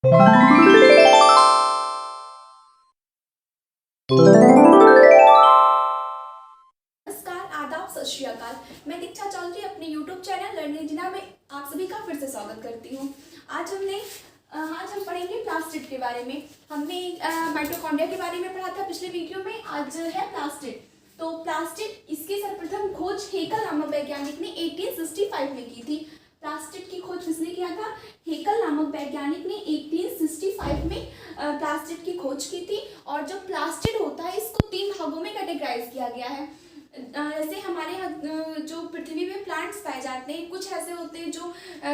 नमस्कार, आदाब, सत श्री अकाल। मैं दीक्षा चौधरी अपने YouTube चैनल लर्निंग जिना में आप सभी का फिर से स्वागत करती हूँ। आज हम पढ़ेंगे प्लास्टिड के बारे में। हमने माइटोकॉन्ड्रिया के बारे में पढ़ा था पिछले वीडियो में। आज है प्लास्टिड। तो प्लास्टिड इसकी सर्वप्रथम खोज हेकल नामक वैज्ञानिक ने 1865 में की थी। प्लास्टिड की खोज किसने किया था? हेकल नामक वैज्ञानिक ने 1865 में प्लास्टिड की खोज की थी। और जो प्लास्टिड होता है इसको 3 भागों में कैटेगराइज किया गया है। जैसे हमारे यहाँ जो पृथ्वी में प्लांट्स पाए जाते हैं, कुछ ऐसे होते हैं जो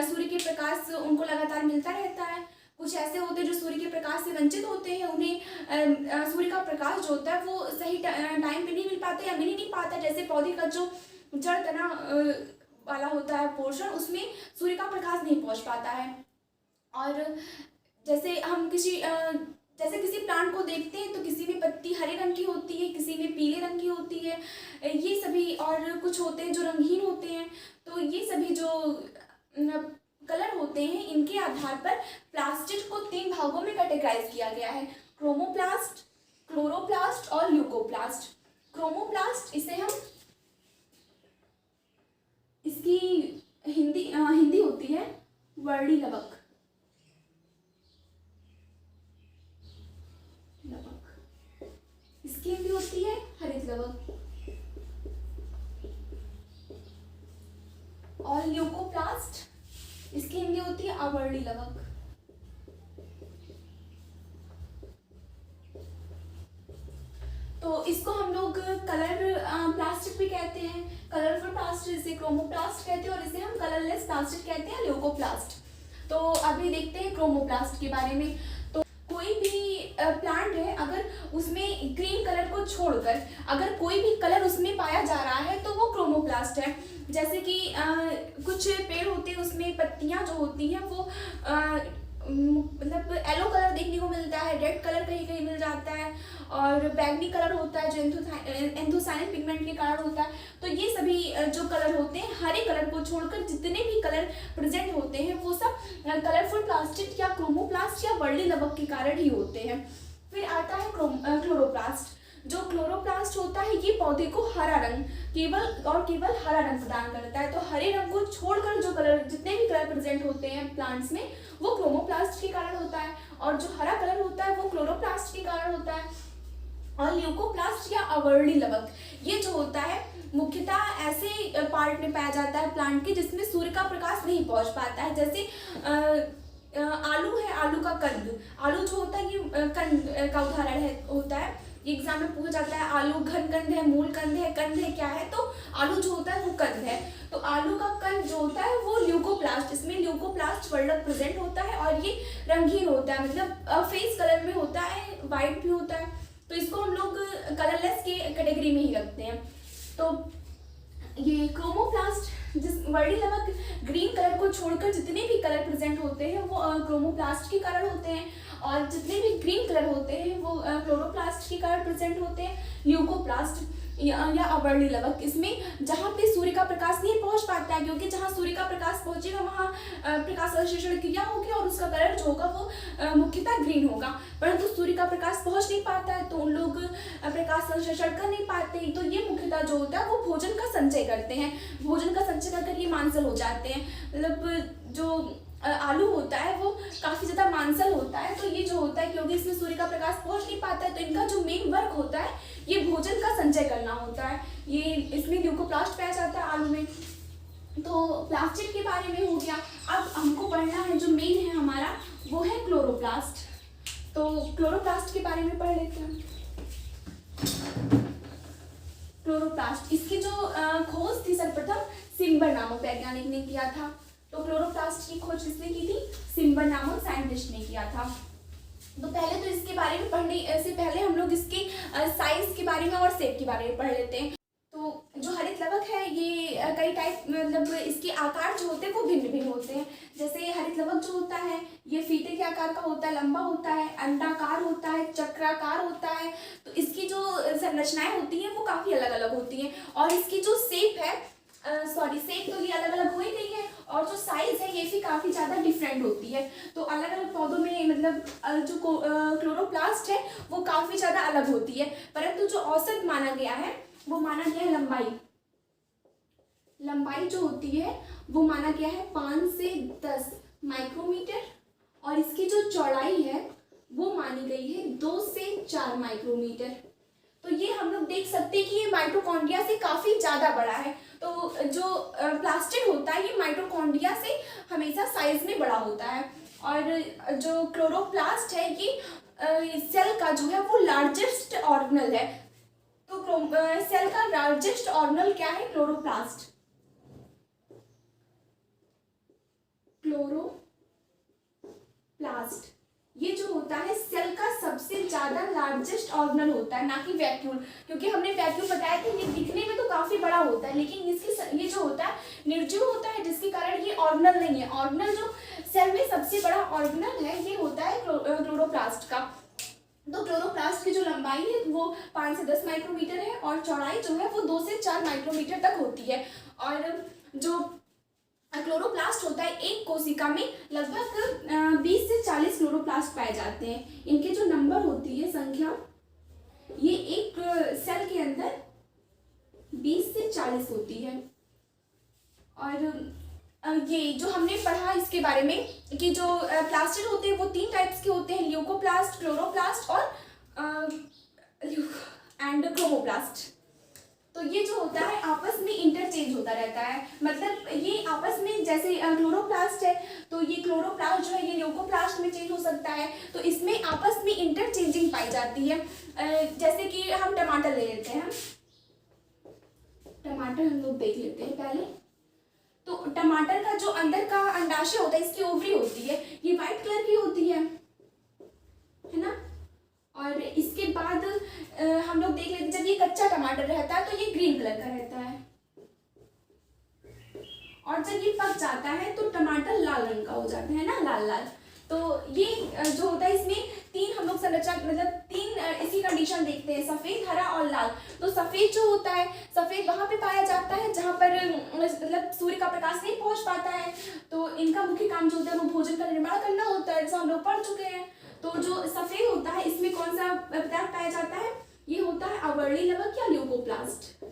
सूर्य के प्रकाश उनको लगातार मिलता रहता है। कुछ ऐसे होते हैं जो सूर्य के प्रकाश से वंचित होते हैं, उन्हें सूर्य का प्रकाश जो होता है वो सही टाइम पे नहीं मिल पाता या मिल ही नहीं पाता। जैसे पौधे का जो जड़ तना वाला होता है पोर्शन, उसमें सूर्य का प्रकाश नहीं पहुंच पाता है। और जैसे हम किसी प्लांट को देखते हैं तो किसी में पत्ती हरे रंग की होती है, किसी में पीले रंग की होती है, ये सभी। और कुछ होते हैं जो रंगहीन होते हैं। तो ये सभी जो कलर होते हैं, इनके आधार पर प्लास्टिड को 3 भागों में कैटेगराइज किया गया है: क्रोमोप्लास्ट, क्लोरोप्लास्ट और ल्यूकोप्लास्ट। क्रोमोप्लास्ट इसकी हिंदी होती है वर्णी लवक। इसकी हिंदी होती है हरित लवक। और ल्यूकोप्लास्ट, इसकी हिंदी होती है अवर्णी लवक। तो इसको हम लोग कलर प्लास्टिक भी कहते हैं, कलरफुल प्लास्टिक इसे क्रोमोप्लास्ट कहते हैं, और इसे हम कलरलेस प्लास्टिक कहते हैं ल्यूकोप्लास्ट। तो अभी देखते हैं क्रोमोप्लास्ट के बारे में। तो कोई भी प्लांट है, अगर उसमें ग्रीन कलर को छोड़कर अगर कोई भी कलर उसमें पाया जा रहा है तो वो क्रोमोप्लास्ट है। जैसे कि कुछ पेड़ होते हैं, उसमें पत्तियां जो होती हैं वो मतलब येलो कलर देखने को मिलता है, रेड कलर कहीं कहीं मिल जाता है, और बैगनी कलर होता है जो एंथोसायनिन पिगमेंट के कारण होता है। तो ये सभी जो कलर होते हैं, हरे कलर को छोड़कर जितने भी कलर प्रेजेंट होते हैं वो सब कलरफुल प्लास्टिक या क्रोमोप्लास्ट या वर्णी लवक के कारण ही होते हैं। फिर आता है क्लोरोप्लास्ट। जो क्लोरोप्लास्ट होता है ये पौधे को हरा रंग, केवल हरा रंग प्रदान करता है। तो हरे रंग को छोड़कर जो कलर, जितने भी कलर प्रेजेंट होते हैं प्लांट्स में, वो क्रोमोप्लास्ट के कारण होता है। और जो हरा कलर होता है वो क्लोरोप्लास्ट के कारण होता है। और ल्यूकोप्लास्ट या अवर्णी लवक, ये जो होता है मुख्यतः ऐसे पार्ट में पाया जाता है प्लांट के जिसमें सूर्य का प्रकाश नहीं पहुंच पाता है। जैसे आलू है, आलू का कंद, आलू जो होता है ये कंद का उदाहरण होता है। एग्जाम में पूछा जाता है आलू घन कंद है, मूल कंद है क्या है? तो आलू जो होता है वो कंद है। तो आलू का कंद जो होता है वो ल्यूकोप्लास्ट, इसमें ल्यूकोप्लास्ट वर्णक प्रेजेंट होता है, और ये रंगीन होता है, मतलब फेस कलर में होता है, वाइट भी होता है। तो इसको हम लोग कलरलेस के कैटेगरी में ही रखते हैं। तो ये क्रोमोप्लास्ट, जिस वर्णी लवक ग्रीन कलर को छोड़कर जितने भी कलर प्रेजेंट होते हैं वो क्रोमोप्लास्ट के कारण होते हैं, और जितने भी ग्रीन कलर होते हैं वो क्लोरोप्लास्ट के कारण प्रेजेंट होते हैं। ल्यूकोप्लास्ट या अवर्णी लवक, इसमें जहाँ पे सूर्य का प्रकाश नहीं पहुँच पाता है, क्योंकि जहाँ सूर्य का प्रकाश पहुँचेगा वहाँ प्रकाश संश्लेषण क्रिया होगी और उसका कलर जो होगा वो मुख्यतः ग्रीन होगा। परंतु सूर्य का प्रकाश पहुँच नहीं पाता है तो उन लोग प्रकाश संश्लेषण कर नहीं पाते। तो ये मुख्यतः जो होता है वो भोजन का संचय करते हैं, भोजन का संचय कर ये मांसल हो जाते हैं। मतलब जो आलू होता है वो काफ़ी ज़्यादा मांसल होता है। तो ये जो होता है क्योंकि इसमें सूर्य का प्रकाश पहुंच नहीं पाता है, तो इनका जो मेन वर्क होता है ये भोजन का संचय करना होता है। ये इसमें ल्यूकोप्लास्ट पाया जाता है आलू में। तो प्लास्टिक के बारे में हो गया। अब हमको पढ़ना है जो मेन है हमारा, वो है क्लोरोप्लास्ट। तो क्लोरोप्लास्ट के बारे में पढ़ लेते हैं। क्लोरोप्लास्ट, इसकी जो खोज थी सर्वप्रथम सिम्बर नामक वैज्ञानिक ने किया था। तो क्लोरोप्लास्ट की खोज किसने की थी? सिम्बर नामक साइंटिस्ट ने किया था। तो पहले तो इसके बारे में पढ़ने से पहले हम लोग इसके साइज के बारे में और शेप के बारे में पढ़ लेते हैं। तो जो हरित लवक है ये कई टाइप, मतलब इसके आकार जो होते हैं वो भिन्न भिन्न होते हैं। जैसे हरित लवक जो होता है ये फीते के आकार का होता है, लंबा होता है, अंडाकार होता है, चक्राकार होता है। तो इसकी जो संरचनाएं होती हैं वो काफ़ी अलग अलग होती हैं। और इसकी जो शेप है, शेप तो ये अलग अलग हो ही गई है, और जो साइज है ये भी काफ़ी ज़्यादा डिफरेंट होती है। तो अलग अलग पौधों में मतलब जो क्लोरोप्लास्ट है वो काफ़ी ज़्यादा अलग होती है, परंतु जो औसत माना गया है वो माना गया है लंबाई जो होती है वो माना गया है 5 से 10 माइक्रोमीटर, और इसकी जो चौड़ाई है वो मानी गई है 2 से 4 माइक्रोमीटर। तो ये हम लोग देख सकते हैं कि ये माइटोकॉन्ड्रिया से काफ़ी ज़्यादा बड़ा है। तो जो प्लास्टिड होता है ये माइटोकॉन्ड्रिया से हमेशा साइज में बड़ा होता है, और जो क्लोरोप्लास्ट है ये सेल का जो है वो लार्जेस्ट ऑर्गेनल है। तो सेल का लार्जेस्ट ऑर्गेनल क्या है? क्लोरोप्लास्ट। क्लोरोप्लास्ट ये जो होता है सेल का सबसे ज्यादा लार्जेस्ट ऑर्गेनल होता है, ना कि वैक्यूल, क्योंकि हमने वैक्यूल बताया कि ये दिखने में तो काफी बड़ा होता है, लेकिन इसकी ये जो होता है निर्जीव होता है, जिसके कारण ये ऑर्गेनल नहीं है। ऑर्गेनल जो सेल में सबसे बड़ा ऑर्गेनल है ये होता है क्लोरोप्लास्ट का। तो क्लोरोप्लास्ट की जो लंबाई है वो 5 से 10 माइक्रोमीटर है, और चौड़ाई जो है वो 2 से 4 माइक्रोमीटर तक होती है। और जो क्लोरोप्लास्ट होता है एक कोशिका में लगभग 20 से 40 क्लोरोप्लास्ट पाए जाते हैं। इनके जो नंबर होती है संख्या, ये एक सेल के अंदर 20 से 40 होती है। और ये जो हमने पढ़ा इसके बारे में कि जो प्लास्टिड होते हैं वो 3 टाइप्स के होते हैं, ल्यूकोप्लास्ट, क्लोरोप्लास्ट और क्रोमोप्लास्ट। तो ये जो होता है आपस में इंटरचेंज होता रहता है, मतलब ये आपस में जैसे क्लोरोप्लास्ट है तो ये क्लोरोप्लास्ट जो है ये ल्यूकोप्लास्ट में चेंज हो सकता है, तो इसमें आपस में इंटरचेंजिंग पाई जाती है। जैसे कि हम टमाटर ले लेते हैं, टमाटर हम लोग देख लेते हैं पहले। तो टमाटर का जो अंदर का अंडाशय होता है, इसकी ओवरी होती है, ये व्हाइट कलर की होती है ना। और इसके बाद हम लोग देख लेते हैं जब ये कच्चा टमाटर रहता है तो ये ग्रीन कलर का रहता है, और जब ये पक जाता है तो टमाटर लाल रंग का हो जाता है ना, लाल लाल। तो ये जो होता है इसमें 3 हम लोग संरचना मतलब 3 इसी कंडीशन देखते हैं, सफ़ेद, हरा और लाल। तो सफ़ेद जो होता है, सफ़ेद वहाँ पे पाया जाता है जहाँ पर मतलब सूर्य का प्रकाश नहीं पहुँच पाता है। तो इनका मुख्य काम जो होता है वो भोजन का निर्माण करना होता है, जैसा हम लोग पढ़ चुके हैं। तो जो सफ़ेद होता है इसमें कौन सा पदार्थ पाया जाता है? ये होता है अवर्ली लवक या ल्यूकोप्लास्ट।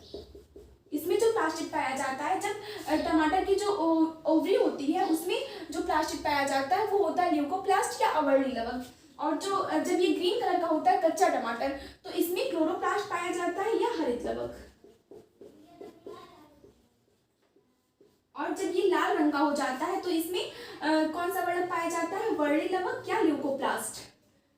इसमें जो प्लास्टिक पाया जाता है, जब टमाटर की जो ओवरी होती है उसमें जो प्लास्टिक पाया जाता है वो होता है ल्यूकोप्लास्ट या अवर्ली लवक। और जो जब ये ग्रीन कलर का होता है कच्चा टमाटर, तो इसमें क्लोरोप्लास्ट पाया जाता है या हरित लवक। और जब ये लाल रंग का हो जाता है तो इसमें कौन सा वर्णक पाया जाता है? वर्ली लवक या ल्यूकोप्लास्ट।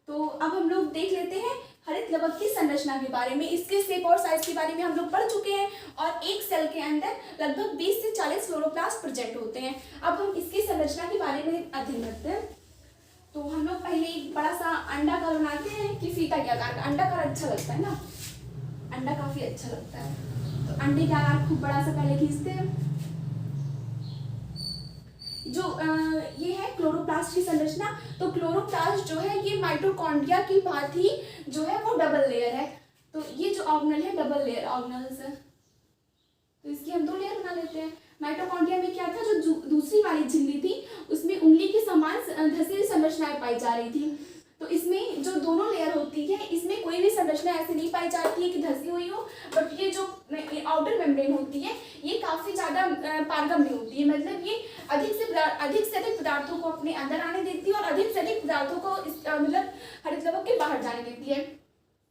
तो अब हम लोग देख लेते हैं हरित लवक की संरचना के बारे में। इसके शेप और साइज के बारे में हम लोग पढ़ चुके हैं, और एक सेल के अंदर लगभग 20 से 40 क्लोरोप्लास्ट प्रेजेंट होते हैं। अब हम इसकी संरचना के बारे में अध्ययन करते हैं। तो हम लोग पहले एक बड़ा सा अंडाकार बनाते हैं कि फीता के आकार का। अंडाकार अच्छा लगता है ना, अंडा काफी अच्छा लगता है। तो अंडे का आकार खूब बड़ा सा पहले खींचते हैं। जो ये है क्लोरोप्लास्ट की संरचना। तो क्लोरोप्लास्ट जो है ये माइटोकॉन्ड्रिया की भांति जो है वो डबल लेयर है। तो ये जो ऑर्गेनल है डबल लेयर ऑर्गेनल्स है, तो इसकी हम 2 लेयर बना लेते हैं। माइटोकॉन्ड्रिया में क्या था, जो दूसरी वाली झिल्ली थी उसमें उंगली के समान धंसेली संरचनाएं पाई जा रही थी। तो इसमें जो दोनों लेयर होती है इसमें कोई भी संरचना ऐसी नहीं पाई जाती है कि धसी हुई हो, बट ये जो आउटर मेम्ब्रेन होती है ये काफ़ी ज़्यादा पारगम्य होती है, मतलब ये अधिक से अधिक पदार्थों को अपने अंदर आने देती है और अधिक से अधिक पदार्थों को मतलब हरित लवक के बाहर जाने देती है।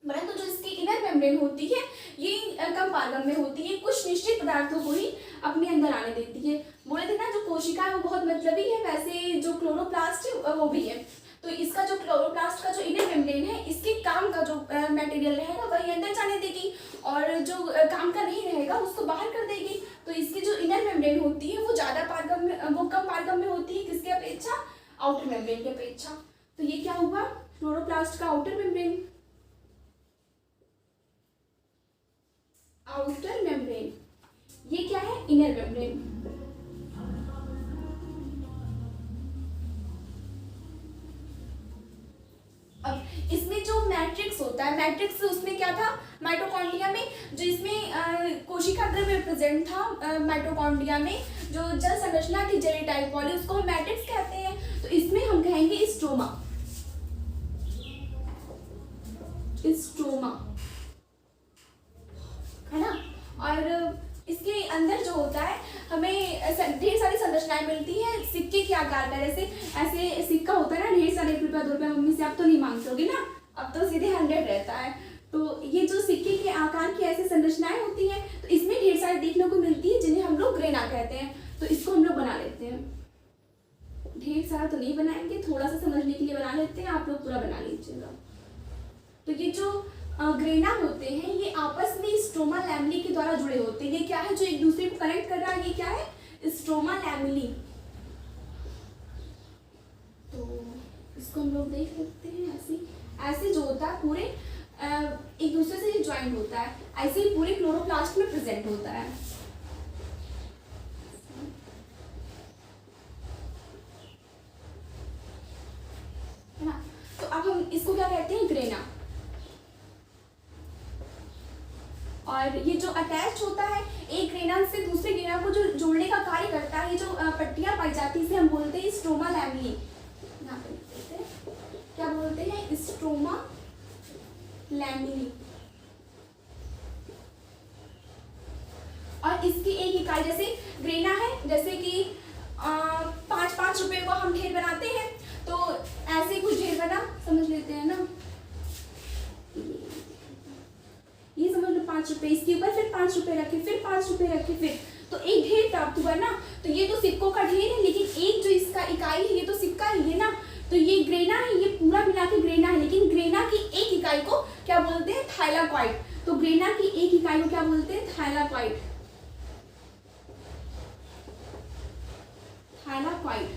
परंतु जो इसकी इनर मेम्ब्रेन होती है ये कम पारगम्य होती है, कुछ निश्चित पदार्थों को ही अपने अंदर आने देती है। बोले थे ना जो कोशिका है वो बहुत मतलबी है, वैसे जो क्लोरोप्लास्ट है वो भी है। तो इसका जो क्लोरोप्लास्ट का जो इनर मेम्ब्रेन है इसके काम का जो मटेरियल रहेगा वही अंदर जाने देगी, और जो काम का नहीं रहेगा उसको बाहर कर देगी। तो इसकी जो इनर मेम्ब्रेन होती है वो ज़्यादा पारगम्य, वो कम पारगम्य होती है किसके अपेक्षा? आउटर मेम्ब्रेन की अपेक्षा। तो ये क्या हुआ? क्लोरोप्लास्ट का आउटर मेम्ब्रेन। आउटर मेम्ब्रेन ये क्या है? Inner membrane. अब इसमें जो मैट्रिक्स होता है, मैट्रिक्स उसमें क्या था माइटोकॉन्ड्रिया में, जो इसमें कोशिका द्रव्य प्रेजेंट था माइटोकॉन्ड्रिया में, जो जल संरचना थी जेली टाइप वाली, उसको हम मैट्रिक्स कहते हैं। तो इसमें हम कहेंगे स्ट्रोमा। स्ट्रोमा, है ना। और इसके अंदर जो होता है हमें ढेर सारी संरचनाएं मिलती है सिक्के के आकार का। जैसे ऐसे सिक्का होता है ना, ढेर सारे 1 रुपया 2 रुपया, मम्मी से आप तो नहीं मांगते होगे ना, अब तो सीधे 100 रहता है। तो ये जो सिक्के के आकार की ऐसी संरचनाएं होती हैं, तो इसमें ढेर सारी देखने को मिलती है जिन्हें हम लोग ग्रेना कहते हैं। तो इसको हम लोग बना लेते हैं, ढेर सारा तो नहीं बनाएंगे, थोड़ा सा समझने के लिए बना लेते हैं, आप लोग पूरा बना लीजिएगा। तो ये जो ग्रेना होते हैं ये आपस में स्ट्रोमा लैमेली के द्वारा जुड़े होते हैं। ये क्या है जो एक दूसरे को कनेक्ट कर रहा है, ये क्या है, स्ट्रोमा लैमेली। तो इसको हम लोग देख सकते हैं, ऐसे जो होता है पूरे एक दूसरे से ज्वाइंट होता है, ऐसे ही पूरे क्लोरोप्लास्ट में प्रेजेंट होता है ना। तो अब हम इसको क्या कहते हैं, ग्रेना। और ये जो अटैच होता है एक ग्रेना से दूसरे ग्रेना को जो जोड़ने का कार्य करता है, ये जो पट्टियां पाई जाती है इसे हम बोलते हैं स्ट्रोमा लैमेली। यहाँ पे लिख देते हैं, क्या बोलते हैं, स्ट्रोमा लैमेली। और इसकी एक इकाई जैसे ग्रेना है, जैसे कि 5-5 रुपए को हम ढेर बनाते हैं, तो ऐसे कुछ ढेर बना समझ लेते हैं ना, ये समझ लो 5 रुपए, इसके ऊपर फिर 5 रुपए रखे, फिर 5 रुपए रखे, फिर तो एक ढेर प्राप्त हुआ ना। तो ये तो सिक्कों का ढेर है, लेकिन एक जो इसका इकाई है ये तो सिक्का ही है ना, तो ये ग्रेना है, ये पूरा मिला के ग्रेना है। लेकिन ग्रेना की एक इकाई को क्या बोलते हैं, थाइलाकॉइड। तो ग्रेना की एक इकाई को क्या बोलते हैं, थाइलाकॉइड, थाइलाकॉइड,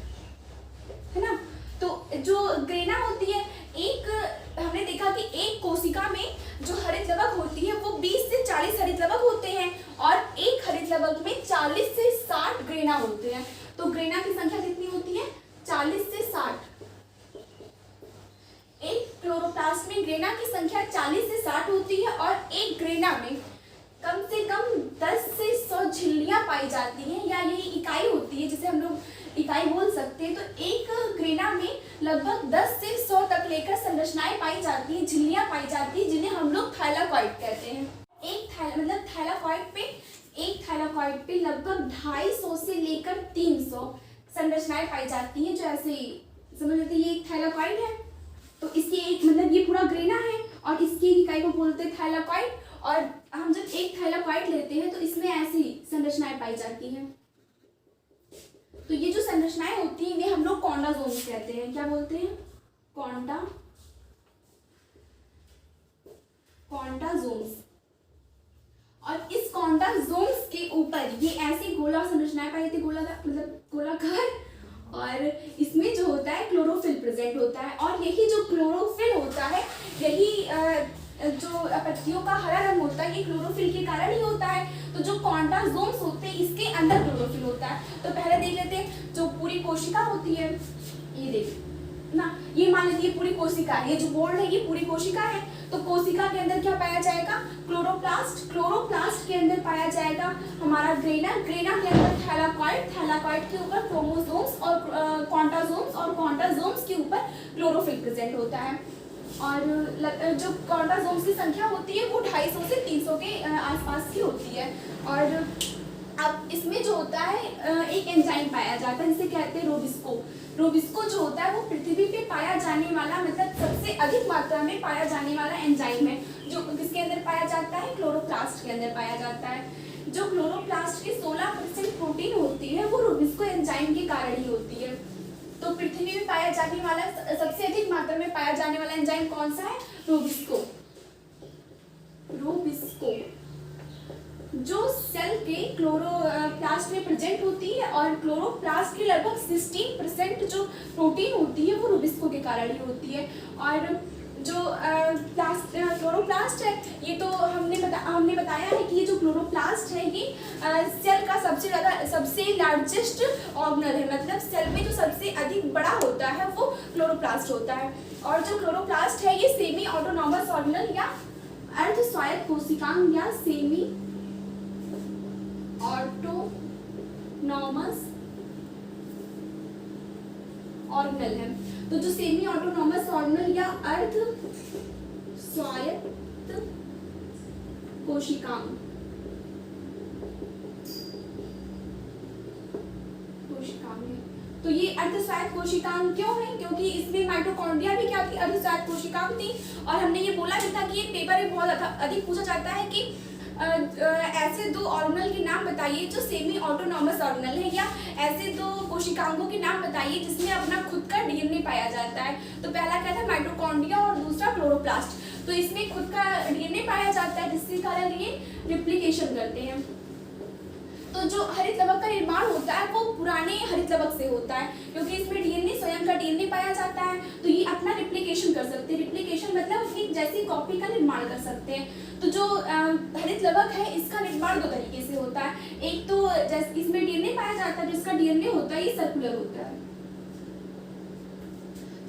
है ना। तो जो ग्रेना होती है, एक हमने देखा कि एक कोशिका में जो हरित लवक होती है वो 20 से 40 हरित लवक होते हैं, और एक हरित लवक में 40 से 60 ग्रेना होते हैं। तो ग्रेना की संख्या कितनी होती है, 40 से 60। एक क्लोरोप्लास्ट में ग्रेना की संख्या 40 से 60 होती है, और एक ग्रेना में कम से कम 10 से 100 झिल्लियां पाई जाती हैं, या यही इकाई होती है जिसे हम लोग इकाई बोल सकते हैं। तो एक ग्रेना में लगभग 10 से 100 तक लेकर संरचनाएं पाई जाती हैं, झिल्लियां पाई जाती हैं, जिन्हें हम लोग थाइलाकॉइड कहते हैं। एक थाइलाकॉइड पे लगभग 250 से लेकर 300 संरचनाएं पाई जाती हैं, जो ऐसे समझ लेते हैं ये एक थाइलाकॉइड है। तो इसकी एक मतलब ये पूरा ग्रेना है, और इसकी इकाई को बोलते हैं थाइलाकॉइड। और हम जब एक थाइलाकॉइड लेते हैं तो इसमें ऐसी संरचनाएं पाई जाती हैं। तो ये जो संरचनाएं होती हैं इन्हें हम लोग कॉन्डाजोम्स कहते हैं। क्या बोलते हैं, कॉन्डाजोम्स। और इस कॉन्डाजोम्स के ऊपर ये ऐसी गोला संरचनाएं पाई जाती है, मतलब गोलाकार, और इसमें जो होता है क्लोरोफिल प्रेजेंट होता है। और यही जो क्लोरोफिल होता है, यही जो पत्तियों का हरा रंग होता है, ये क्लोरोफिल के कारण ही होता है। तो जो कॉन्डाजोम्स होते हैं इसके अंदर क्लोरोफिल होता है। तो पहले देख लेते हैं, जो पूरी कोशिका होती है, ये देख ना, ये मान लीजिए पूरी कोशिका है, ये जो बोल्ड है ये पूरी कोशिका है। तो कोशिका के अंदर क्या पाया जाएगा, क्लोरोप्लास्ट। क्लोरोप्लास्ट के अंदर पाया जाएगा हमारा ग्रेना। ग्रेना के अंदर थाइलाकॉइड। थाइलाकॉइड के ऊपर क्रोमोसोम्स और कॉन्डाजोम्स, और कॉन्डाजोम्स के ऊपर क्लोरोफिल प्रेजेंट होता है। और जो कॉन्डाजोम्स की संख्या होती है वो 250 से 300 के आसपास की होती है। और अब इसमें जो होता है एक एंजाइम पाया जाता है, जिसे कहते हैं रोबिस्को। रोबिस्को जो होता है वो पृथ्वी पे पाया जाने वाला, मतलब सबसे अधिक मात्रा में पाया जाने वाला एंजाइम है, जो किसके अंदर पाया जाता है, क्लोरोप्लास्ट के अंदर पाया जाता है। जो क्लोरोप्लास्ट की 16% प्रोटीन होती है वो रोबिस्को एंजाइम के कारण ही होती है। तो पृथ्वी में पाया जाने वाला सबसे अधिक मात्रा में पाया जाने वाला एंजाइम कौन सा है, रोबिस्को। जो सेल के क्लोरोप्लास्ट में प्रेजेंट होती है, और क्लोरोप्लास्ट की लगभग 16% जो प्रोटीन होती है वो रोबिस्को के कारण ही होती है। और जो क्लोरोप्लास्ट है, ये तो हमने बताया है कि ये जो क्लोरोप्लास्ट है ये सेल का सबसे लार्जेस्ट ऑर्गेनल है, मतलब सेल में जो सबसे अधिक बड़ा होता है वो क्लोरोप्लास्ट होता है। और जो क्लोरोप्लास्ट है ये सेमी ऑटोनॉमस ऑर्गेनल या अर्ध स्वायत्त कोशिकांग या सेमी ऑटोनॉमस ऑर्गेनल है। तो जो सेमी ऑटोनॉमस ऑर्गेनल या अर्ध स्वायत्त कोशिकांग। तो ये अर्धस्वायत्त कोशिकांग क्यों है? क्योंकि इसमें माइटोकॉन्ड्रिया भी क्या थी? अर्धस्वायत्त कोशिकांग थी। और हमने ये बोला भी था कि एक पेपर में बहुत अधिक पूछा जाता है कि ऐसे दो ऑर्गेनल के नाम बताइए जो सेमी ऑटोनॉमस ऑर्गेनल है, या ऐसे दो कोशिकांगों के नाम बताइए जिसमें अपना खुद का डीएनए पाया जाता है। तो पहला क्या था? माइटोकॉन्ड्रिया, और दूसरा क्लोरोप्लास्ट। तो इसमें खुद का डीएनए पाया जाता है जिसके कारण ये रिप्लिकेशन करते हैं। तो जो हरित लवक का निर्माण होता है वो पुराने हरित लवक से होता है, क्योंकि इसमें डीएनए, स्वयं का डीएनए पाया जाता है, तो ये अपना रिप्लिकेशन कर सकते हैं। रिप्लिकेशन मतलब अपनी जैसी कॉपी का निर्माण कर सकते हैं। तो जो हरित लवक है इसका निर्माण दो तरीके से होता है। एक तो जैसे इसमें डीएनए पाया जाता है, जिसका डीएनए होता है ये सर्कुलर होता है,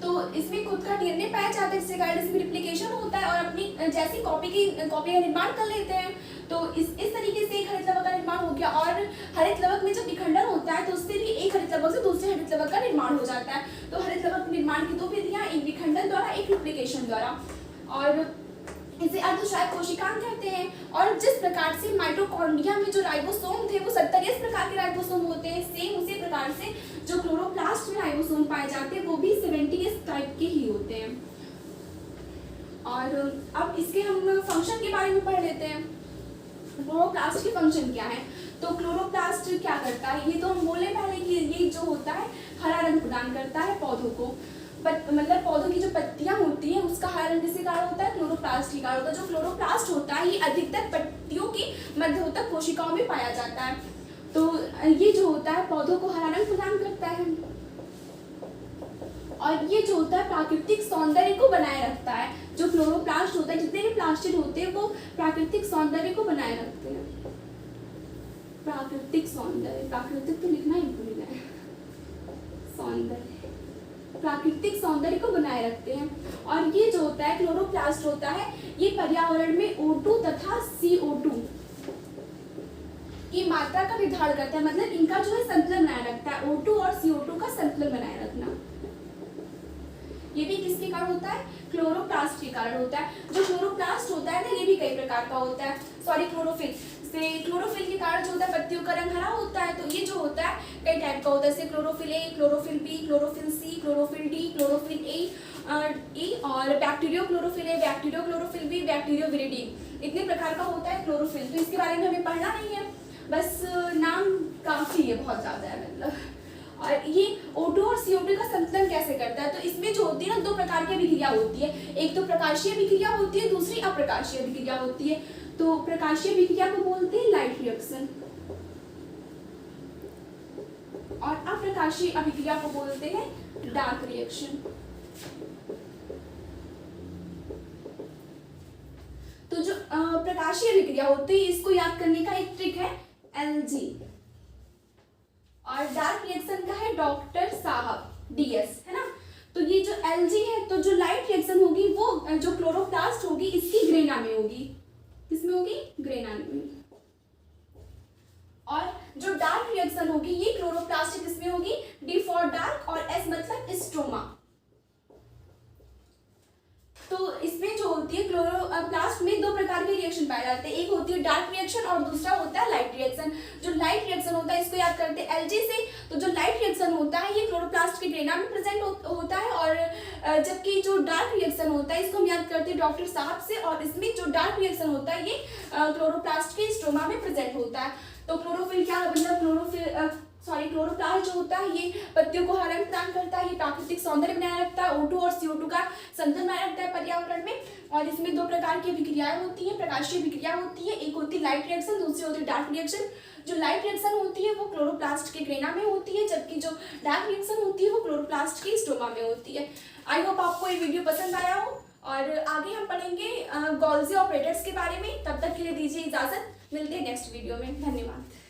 तो इसमें खुद का डीएनए पाया जाता है, जिससे कारण इसमें रिप्लिकेशन होता है और अपनी जैसी कॉपी का निर्माण कर लेते हैं। तो इस तरीके से एक हरित लवक का निर्माण हो गया। और हरित लवक में जब विखंडन होता है तो उससे भी एक हरित लवक से दूसरे हरित लवक का निर्माण हो जाता है। तो हरित लवक निर्माण की दो विधियां, एक विखंडन द्वारा, एक रिप्लिकेशन द्वारा, और इसे अर्धस्वायत्त कोशिकांग कहते हैं। और जिस प्रकार से माइटोकॉन्ड्रिया में जो राइबोसोम थे वो 70 प्रकार के राइबोसोम होते हैं, सेम उसी प्रकार से जो क्लोरोप्लास्ट में राइबोसोम पाए जाते हैं वो भी 70 टाइप के ही होते हैं। और अब इसके हम फंक्शन के बारे में पढ़ लेते हैं। क्लोरोप्लास्ट के फंक्शन क्या है? तो क्लोरोप्लास्ट क्या करता है? ये तो हम बोले पहले कि ये जो होता है हरा रंग प्रदान करता है पौधों को, मतलब पौधों की जो पत्तियां होती हैं उसका हरा रंग किसके कारण होता है? क्लोरोप्लास्ट के कारण होता है। जो क्लोरोप्लास्ट होता है ये अधिकतर पत्तियों की मध्यवर्ती कोशिकाओं में पाया जाता है। तो ये जो होता है पौधों को हरा रंग प्रदान करता है, और ये जो होता है प्राकृतिक सौंदर्य को बनाए रखता है। जो क्लोरोप्लास्ट होता है, जितने भी प्लास्टिड होते हैं वो प्राकृतिक सौंदर्य को बनाए रखते हैं। प्राकृतिक सौंदर्य, प्राकृतिक तो लिखना ही भूल गए, सौंदर्य, प्राकृतिक सौंदर्य को बनाए रखते हैं। और ये जो होता है क्लोरोप्लास्ट होता है ये पर्यावरण में O2 तथा CO2 की मात्रा का निर्धारण करता है, मतलब इनका जो है संतुलन बनाए रखता है। O2 और CO2 का संतुलन बनाए रखना, ये भी किसके कारण होता है? क्लोरोप्लास्ट के कारण होता है। जो क्लोरोप्लास्ट होता है ना ये भी कई प्रकार का होता है, सॉरी क्लोरोफिल से, क्लोरोफिल के कारण जो होता है पत्तियों का रंग हरा होता है। तो ये जो होता है कई टाइप का होता है, जैसे chlorophyll a, chlorophyll b, chlorophyll c, chlorophyll d, chlorophyll a और bacteriochlorophyll a, bacteriochlorophyll b, bacterioviridin, इतने प्रकार का होता है क्लोरोफिल। तो इसके बारे में हमें पढ़ना नहीं है, बस नाम काफी है, बहुत ज्यादा है मतलब। और ये O2 और CO2 का संतुलन कैसे करता है? तो इसमें जो होती है ना दो प्रकार की अभिक्रिया होती है, एक तो प्रकाशीय अभिक्रिया होती है, दूसरी अप्रकाशीय अभिक्रिया होती है। तो प्रकाशीय अभिक्रिया को बोलते हैं लाइट रिएक्शन, और अप्रकाशीय अभिक्रिया को बोलते हैं डार्क रिएक्शन। तो जो प्रकाशीय अभिक्रिया होती है इसको याद करने का एक ट्रिक है LG, और डार्क रिएक्शन का है डॉक्टर साहब DS, है ना। तो ये जो LG है, तो जो लाइट रिएक्शन होगी वो जो क्लोरोप्लास्ट होगी इसकी ग्रेना में होगी, किसमें होगी? ग्रेना में। और जो डार्क रिएक्शन होगी ये क्लोरोप्लास्ट किसमें होगी? D फॉर डार्क और S मतलब स्ट्रोमा। तो इसमें जो होती है क्लोरोप्लास्ट में दो प्रकार के रिएक्शन पाए जाते हैं, एक होती है डार्क रिएक्शन और दूसरा होता है लाइट रिएक्शन। जो लाइट रिएक्शन होता है इसको याद करते हैं LG से। तो जो लाइट रिएक्शन होता है ये क्लोरोप्लास्ट के ग्रेना में प्रेजेंट होता है, और जबकि जो डार्क रिएक्शन होता है इसको हम याद करते हैं डॉक्टर साहब से, और इसमें जो डार्क रिएक्शन होता है ये क्लोरोप्लास्ट के स्ट्रोमा में प्रेजेंट होता है। तो क्लोरोफिल क्या मतलब क्लोरोप्लास्ट जो होता है ये पत्तियों को हरा रंग प्रदान करता है, ये प्राकृतिक सौंदर्य बनाए रखता है, O2 और CO2 का संतुलन बनाए रखता है पर्यावरण में। और इसमें दो प्रकार की अभिक्रियाएं होती है, प्रकाशीय अभिक्रिया होती है, एक होती है लाइट रिएक्शन, दूसरी होती है डार्क रिएक्शन। जो लाइट रिएक्शन होती है वो क्लोरोप्लास्ट के ग्रेना में होती है, जबकि जो डार्क रिएक्शन होती है वो क्लोरोप्लास्ट के स्ट्रोमा में होती है। आई होप आपको ये वीडियो पसंद आया हो, और आगे हम पढ़ेंगे गोल्जी ऑपरेटर्स के बारे में। तब तक के लिए दीजिए इजाजत, मिलते हैं नेक्स्ट वीडियो में, धन्यवाद।